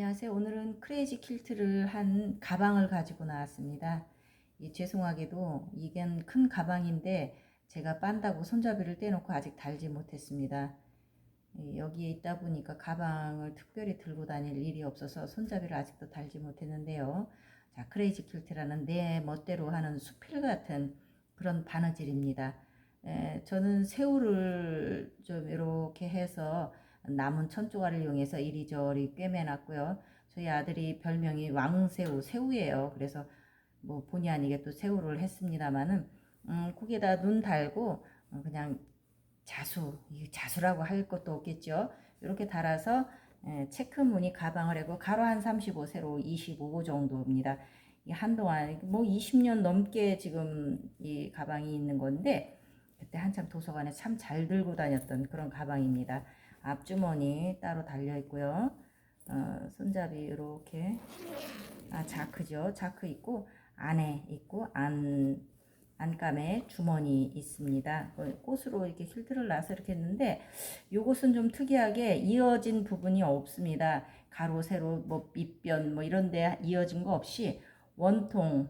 안녕하세요. 오늘은 크레이지 퀼트를 한 가방을 가지고 나왔습니다. 죄송하게도 이건 큰 가방인데 제가 빤다고 손잡이를 떼놓고 아직 달지 못했습니다. 여기에 있다 보니까 가방을 특별히 들고 다닐 일이 없어서 손잡이를 아직도 달지 못했는데요. 자, 크레이지 퀼트라는 내 멋대로 하는 수필 같은 그런 바느질입니다. 저는 새우를 좀 이렇게 해서 남은 천조각을 이용해서 이리저리 꿰매놨고요. 저희 아들이 별명이 왕새우, 새우예요. 그래서 뭐 본의 아니게 또 새우를 했습니다마는 거기에다 눈 달고 그냥 자수라고 할 것도 없겠죠. 이렇게 달아서 체크 무늬 가방을 하고 가로 한 35, 세로 25 정도입니다. 한동안 뭐 20년 넘게 지금 이 가방이 있는 건데 그때 한참 도서관에 참 잘 들고 다녔던 그런 가방입니다. 앞주머니 따로 달려 있고요. 손잡이 이렇게 자크죠. 자크 있고 안에 있고 안감에 주머니 있습니다. 꽃으로 이렇게 퀼트를 놔서 이렇게 했는데 요것은 좀 특이하게 이어진 부분이 없습니다. 가로 세로 뭐 밑변 뭐 이런 데 이어진 거 없이 원통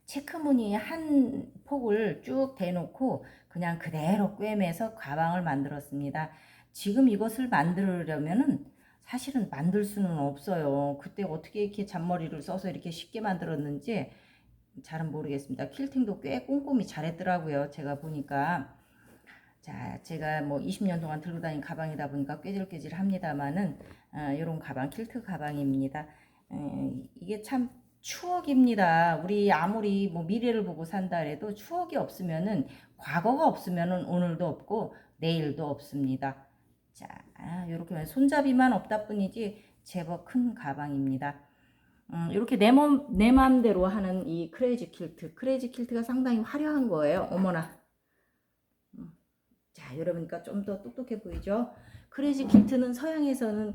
체크무늬 한 폭을 쭉 대놓고 그냥 그대로 꿰매서 가방을 만들었습니다. 지금 이것을 만들려면은 사실은 만들 수는 없어요. 그때 어떻게 이렇게 잔머리를 써서 이렇게 쉽게 만들었는지 잘은 모르겠습니다. 퀼팅도 꽤 꼼꼼히 잘했더라고요. 제가 보니까. 자, 제가 뭐 20년 동안 들고 다닌 가방이다 보니까 꾀질꾀질 합니다만은 이런 가방, 퀼트 가방입니다. 이게 참 추억입니다. 우리 아무리 뭐 미래를 보고 산다 해도 추억이 없으면은 과거가 없으면은 오늘도 없고 내일도 없습니다. 자, 이렇게 손잡이만 없다 뿐이지 제법 큰 가방입니다. 이렇게 내 맘대로 하는 이 크레이지 퀼트. 크레이지 퀼트가 상당히 화려한 거예요. 어머나. 자, 여러분과 좀 더 똑똑해 보이죠? 크레이지 퀼트는 서양에서는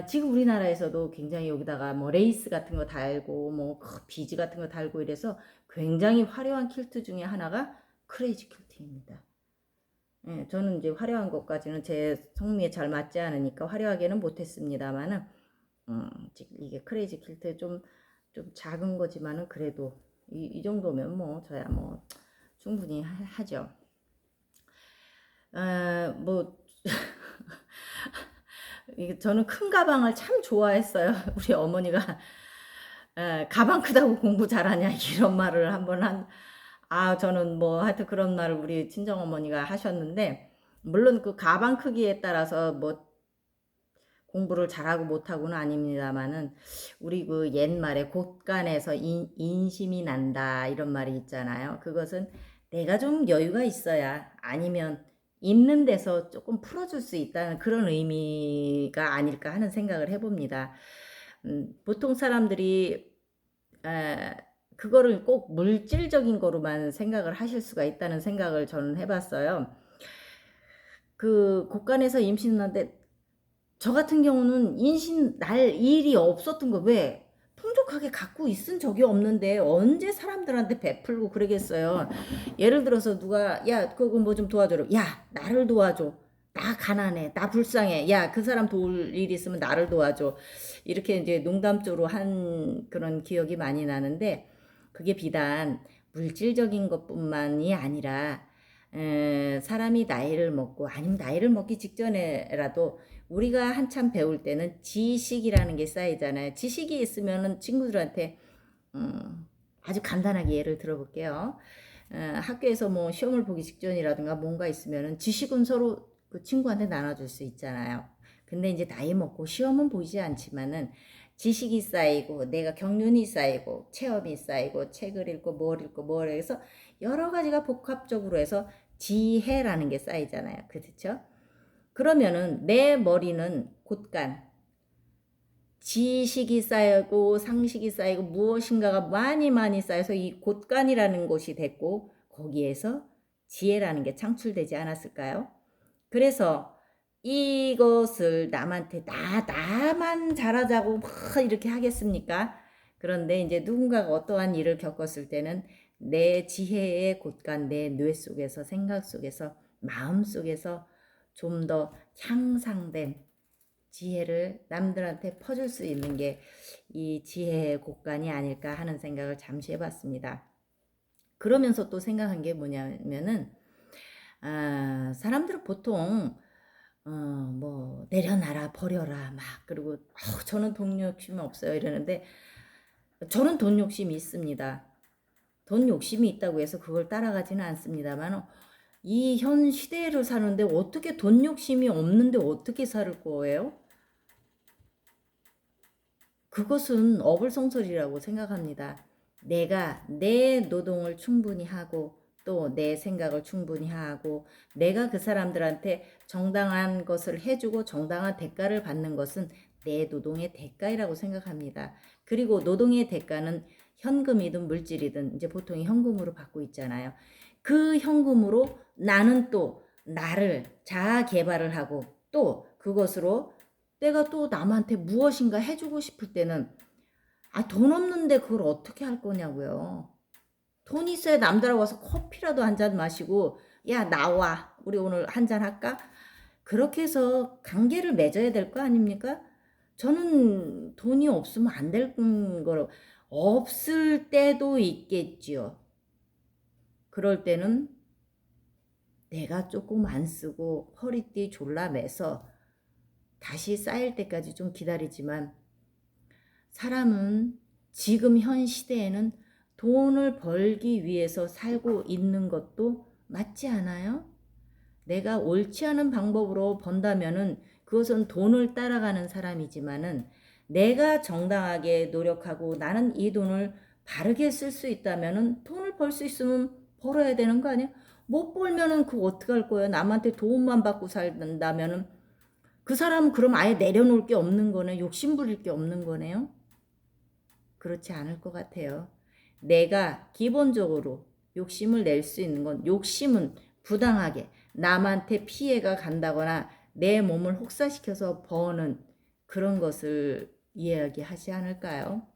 지금 우리나라에서도 굉장히 여기다가 뭐 레이스 같은 거 달고 뭐 비즈 같은 거 달고 이래서 굉장히 화려한 퀼트 중에 하나가 크레이지 퀼트입니다. 예, 저는 이제 화려한 것까지는 제 성미에 잘 맞지 않으니까 화려하게는 못했습니다만은 이게 크레이지 퀼트 좀 작은 거지만은 그래도 이 정도면 뭐 저야 뭐 충분히 하죠. 뭐 저는 큰 가방을 참 좋아했어요. 우리 어머니가 가방 크다고 공부 잘하냐 이런 말을 한번 저는 뭐 하여튼 그런 말을 우리 친정어머니가 하셨는데 물론 그 가방 크기에 따라서 뭐 공부를 잘하고 못하고는 아닙니다만은 우리 그 옛말에 곳간에서 인심이 난다 이런 말이 있잖아요. 그것은 내가 좀 여유가 있어야 아니면 입는 데서 조금 풀어줄 수 있다는 그런 의미가 아닐까 하는 생각을 해봅니다. 보통 사람들이 그거를 꼭 물질적인 거로만 생각을 하실 수가 있다는 생각을 저는 해봤어요. 그 곳간에서 임신하는데 저 같은 경우는 임신 날 일이 없었던 거 왜? 풍족하게 갖고 있은 적이 없는데 언제 사람들한테 베풀고 그러겠어요. 예를 들어서 누가 야 그거 뭐 좀 도와줘라. 야 나를 도와줘. 나 가난해. 나 불쌍해. 야 그 사람 도울 일 있으면 나를 도와줘. 이렇게 이제 농담조로 한 그런 기억이 많이 나는데 그게 비단 물질적인 것뿐만이 아니라 사람이 나이를 먹고 아니면 나이를 먹기 직전에라도 우리가 한참 배울 때는 지식이라는 게 쌓이잖아요. 지식이 있으면은 친구들한테 아주 간단하게 예를 들어볼게요. 학교에서 뭐 시험을 보기 직전이라든가 뭔가 있으면은 지식은 서로 그 친구한테 나눠줄 수 있잖아요. 근데 이제 나이 먹고 시험은 보이지 않지만은 지식이 쌓이고 내가 경륜이 쌓이고 체험이 쌓이고 책을 읽고 뭘 해서 여러 가지가 복합적으로 해서 지혜라는 게 쌓이잖아요. 그렇죠? 그러면은 내 머리는 곳간 지식이 쌓이고 상식이 쌓이고 무엇인가가 많이 쌓여서 이 곳간이라는 곳이 됐고 거기에서 지혜라는 게 창출되지 않았을까요? 그래서 이것을 남한테 나만 잘하자고 막 이렇게 하겠습니까? 그런데 이제 누군가가 어떠한 일을 겪었을 때는 내 지혜의 곳간 내 뇌 속에서 생각 속에서 마음 속에서 좀 더 향상된 지혜를 남들한테 퍼줄 수 있는 게 이 지혜의 곳간이 아닐까 하는 생각을 잠시 해봤습니다. 그러면서 또 생각한 게 뭐냐면은 사람들은 보통 뭐 내려놔라 버려라 막 그리고 저는 돈 욕심이 없어요 이러는데 저는 돈 욕심이 있습니다. 돈 욕심이 있다고 해서 그걸 따라가지는 않습니다만 이 현 시대를 사는데 어떻게 돈 욕심이 없는데 어떻게 살 거예요? 그것은 어불성설이라고 생각합니다. 내가 내 노동을 충분히 하고 또 내 생각을 충분히 하고 내가 그 사람들한테 정당한 것을 해주고 정당한 대가를 받는 것은 내 노동의 대가이라고 생각합니다. 그리고 노동의 대가는 현금이든 물질이든 이제 보통 현금으로 받고 있잖아요. 그 현금으로 나는 또 나를 자아 개발을 하고 또 그것으로 내가 또 남한테 무엇인가 해주고 싶을 때는 돈 없는데 그걸 어떻게 할 거냐고요. 돈 있어야 남들하고 와서 커피라도 한 잔 마시고 야 나와 우리 오늘 한 잔 할까? 그렇게 해서 관계를 맺어야 될 거 아닙니까? 저는 돈이 없으면 안 될 거로 없을 때도 있겠지요. 그럴 때는 내가 조금 안 쓰고 허리띠 졸라매서 다시 쌓일 때까지 좀 기다리지만 사람은 지금 현 시대에는 돈을 벌기 위해서 살고 있는 것도 맞지 않아요? 내가 옳지 않은 방법으로 번다면은 그것은 돈을 따라가는 사람이지만은 내가 정당하게 노력하고 나는 이 돈을 바르게 쓸 수 있다면은 돈을 벌 수 있으면 벌어야 되는 거 아니야? 못 벌면은 그거 어떡할 거예요? 남한테 도움만 받고 살다면은 그 사람은 그럼 아예 내려놓을 게 없는 거네. 욕심 부릴 게 없는 거네요. 그렇지 않을 것 같아요. 내가 기본적으로 욕심을 낼 수 있는 건 욕심은 부당하게 남한테 피해가 간다거나 내 몸을 혹사시켜서 버는 그런 것을 이야기하지 않을까요?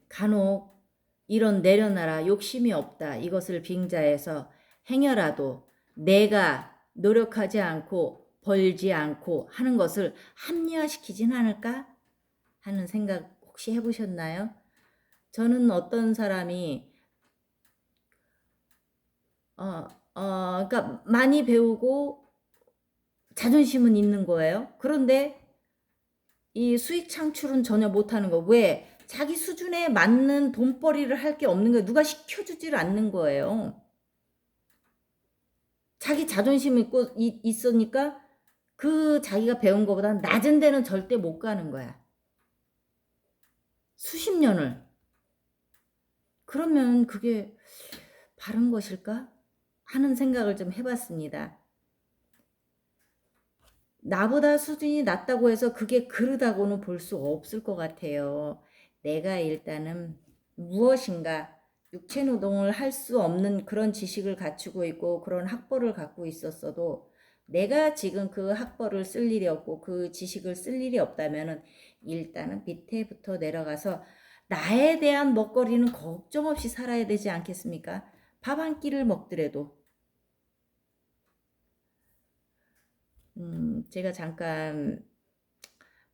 간혹 이런 내려놔라 욕심이 없다 이것을 빙자해서 행여라도 내가 노력하지 않고 벌지 않고 하는 것을 합리화시키진 않을까 하는 생각 혹시 해보셨나요? 저는 어떤 사람이 그러니까 많이 배우고 자존심은 있는 거예요. 그런데 이 수익 창출은 전혀 못하는 거. 왜? 자기 수준에 맞는 돈벌이를 할 게 없는 거예요. 누가 시켜주질 않는 거예요. 자기 자존심 있고 있으니까 그 자기가 배운 것보다 낮은 데는 절대 못 가는 거야. 수십 년을. 그러면 그게 바른 것일까? 하는 생각을 좀 해봤습니다. 나보다 수준이 낮다고 해서 그게 그르다고는 볼 수 없을 것 같아요. 내가 일단은 무엇인가 육체 노동을 할 수 없는 그런 지식을 갖추고 있고 그런 학벌을 갖고 있었어도 내가 지금 그 학벌을 쓸 일이 없고 그 지식을 쓸 일이 없다면은 일단은 밑에부터 내려가서 나에 대한 먹거리는 걱정 없이 살아야 되지 않겠습니까? 밥 한 끼를 먹더라도 제가 잠깐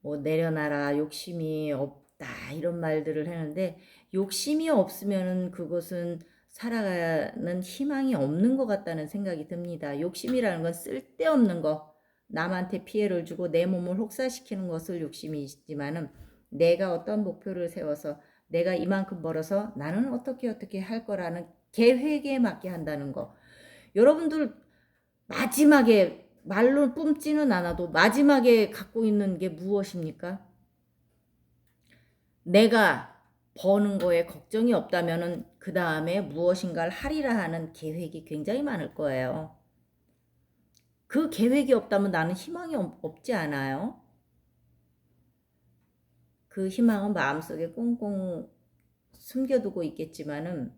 뭐 내려놔라 욕심이 없다 이런 말들을 하는데 욕심이 없으면은 그것은 살아가는 희망이 없는 것 같다는 생각이 듭니다. 욕심이라는 건 쓸데없는 거 남한테 피해를 주고 내 몸을 혹사시키는 것을 욕심이지만은 내가 어떤 목표를 세워서 내가 이만큼 벌어서 나는 어떻게 할 거라는 계획에 맞게 한다는 거. 여러분들 마지막에 말로 뿜지는 않아도 마지막에 갖고 있는 게 무엇입니까? 내가 버는 거에 걱정이 없다면은 그 다음에 무엇인가를 하리라 하는 계획이 굉장히 많을 거예요. 그 계획이 없다면 나는 희망이 없지 않아요? 그 희망은 마음속에 꽁꽁 숨겨두고 있겠지만은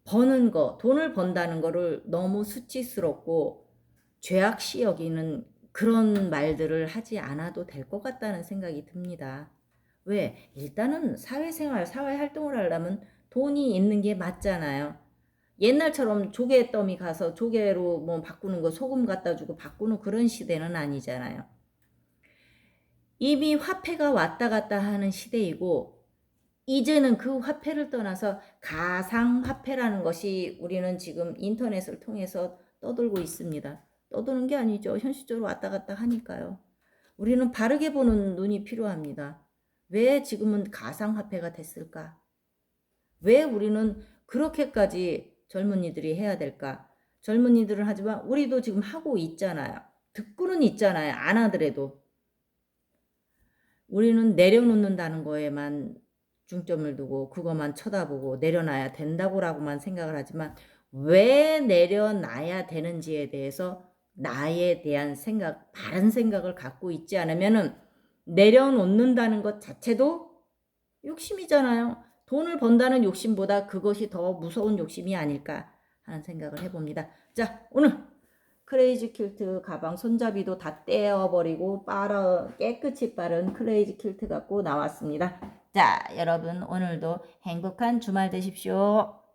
버는 거, 돈을 번다는 거를 너무 수치스럽고 죄악시 여기는 그런 말들을 하지 않아도 될 것 같다는 생각이 듭니다. 왜? 일단은 사회생활, 사회활동을 하려면 돈이 있는 게 맞잖아요. 옛날처럼 조개 더미 가서 조개로 뭐 바꾸는 거 소금 갖다 주고 바꾸는 그런 시대는 아니잖아요. 이미 화폐가 왔다 갔다 하는 시대이고 이제는 그 화폐를 떠나서 가상화폐라는 것이 우리는 지금 인터넷을 통해서 떠돌고 있습니다. 떠도는 게 아니죠. 현실적으로 왔다 갔다 하니까요. 우리는 바르게 보는 눈이 필요합니다. 왜 지금은 가상화폐가 됐을까? 왜 우리는 그렇게까지 젊은이들이 해야 될까? 젊은이들은 하지만 우리도 지금 하고 있잖아요. 듣고는 있잖아요. 안 하더라도. 우리는 내려놓는다는 거에만 중점을 두고 그것만 쳐다보고 내려놔야 된다고라고만 생각을 하지만 왜 내려놔야 되는지에 대해서 나에 대한 생각, 바른 생각을 갖고 있지 않으면은 내려놓는다는 것 자체도 욕심이잖아요. 돈을 번다는 욕심보다 그것이 더 무서운 욕심이 아닐까 하는 생각을 해봅니다. 자, 오늘 크레이지 퀼트 가방 손잡이도 다 떼어버리고 깨끗이 빠른 크레이지 퀼트 갖고 나왔습니다. 자, 여러분 오늘도 행복한 주말 되십시오.